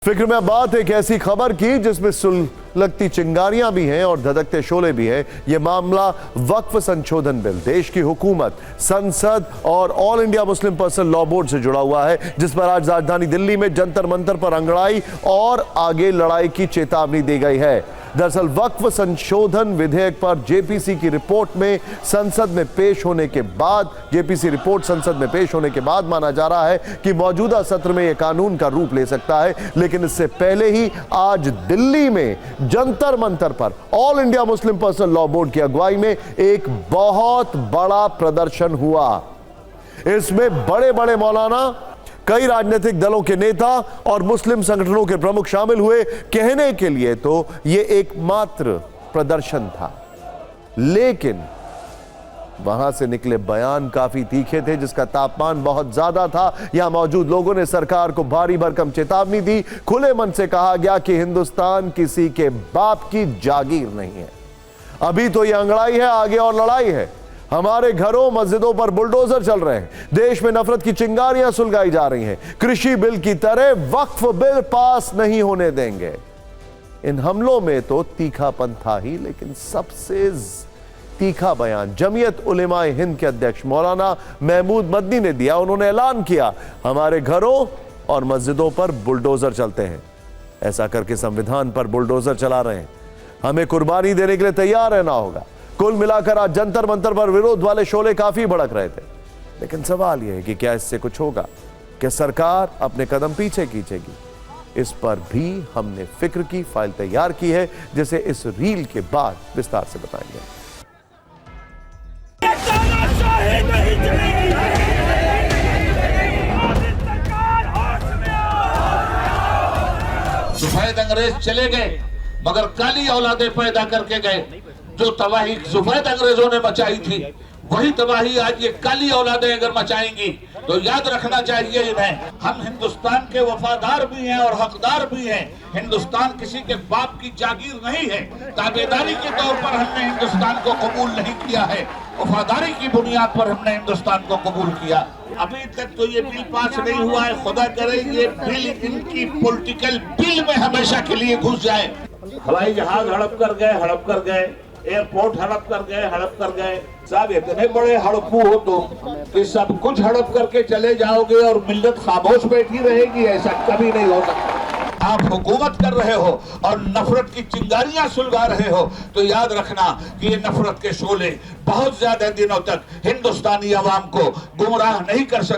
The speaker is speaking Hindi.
फिक्र में बात एक ऐसी खबर की जिसमें सुलगती चिंगारियां भी हैं और धधकते शोले भी हैं। यह मामला वक्फ संशोधन बिल देश की हुकूमत, संसद और all India Muslim personal law board से जुड़ा हुआ है, जिस पर आज राजधानी दिल्ली में जंतर मंतर पर अंगड़ाई और आगे लड़ाई की चेतावनी दी गई है। दरअसल वक्फ संशोधन विधेयक पर जेपीसी की रिपोर्ट में संसद में पेश होने के बाद जेपीसी रिपोर्ट संसद में पेश होने के बाद माना जा रहा है कि मौजूदा सत्र में यह कानून का रूप ले सकता है। लेकिन इससे पहले ही आज दिल्ली में जंतर मंतर पर all India Muslim personal law board की अगुवाई में एक बहुत बड़ा प्रदर्शन हुआ। इसमें बड़े बड़े मौलाना, कई राजनीतिक दलों के नेता और मुस्लिम संगठनों के प्रमुख शामिल हुए। कहने के लिए तो यह एकमात्र प्रदर्शन था, लेकिन वहां से निकले बयान काफी तीखे थे, जिसका तापमान बहुत ज्यादा था। यहां मौजूद लोगों ने सरकार को भारी भरकम चेतावनी दी। खुले मन से कहा गया कि हिंदुस्तान किसी के बाप की जागीर नहीं है। अभी तो यह अंगड़ाई है, आगे और लड़ाई है। हमारे घरों मस्जिदों पर बुलडोजर चल रहे हैं। देश में नफरत की चिंगारियां सुलगाई जा रही हैं। कृषि बिल की तरह वक्फ बिल पास नहीं होने देंगे। इन हमलों में तो तीखापन था ही, लेकिन सबसे तीखा बयान जमीयत उलेमाए हिंद के अध्यक्ष मौलाना महमूद मदनी ने दिया। उन्होंने ऐलान किया, हमारे घरों और मस्जिदों पर बुलडोजर चलते हैं। ऐसा करके संविधान पर बुलडोजर चला रहे हैं। हमें कुर्बानी देने के लिए तैयार रहना होगा। कुल मिलाकर आज जंतर मंतर पर विरोध वाले शोले काफी भड़क रहे थे। लेकिन सवाल यह है कि क्या इससे कुछ होगा? क्या सरकार अपने कदम पीछे खींचेगी? इस पर भी हमने फिक्र की फाइल तैयार की है, जिसे इस रील के बाद विस्तार से बताएंगे। सफेद अंग्रेज चले गए, मगर काली औलादे पैदा करके गए। जो तबाही सफेद अंग्रेजों ने मचाई थी, वही तबाही आज ये काली औलादें अगर मचाएंगी तो याद रखना चाहिए इन्हें, हम हिंदुस्तान के वफादार भी हैं और हकदार भी हैं। हिंदुस्तान किसी के बाप की जागीर नहीं है। ताबेदारी के तौर पर हमने हिंदुस्तान को कबूल नहीं किया है, वफादारी की बुनियाद पर हमने हिंदुस्तान को कबूल किया। अभी तक तो ये बिल पास नहीं हुआ है। खुदा करे ये बिल इनकी पॉलिटिकल बिल में हमेशा के लिए घुस जाए। हवाई जहाज हड़प कर गए, एयरपोर्ट हड़प कर गए। साहब इतने बड़े हड़पू हो तुम कि सब कुछ हड़प करके चले जाओगे और मिल्लत खामोश बैठी रहेगी? ऐसा कभी नहीं हो सकता। आप हुकूमत कर रहे हो और नफरत की चिंगारियां सुलगा रहे हो, तो याद रखना कि ये नफरत के शोले बहुत ज्यादा दिनों तक हिंदुस्तानी अवाम को गुमराह नहीं कर सकते।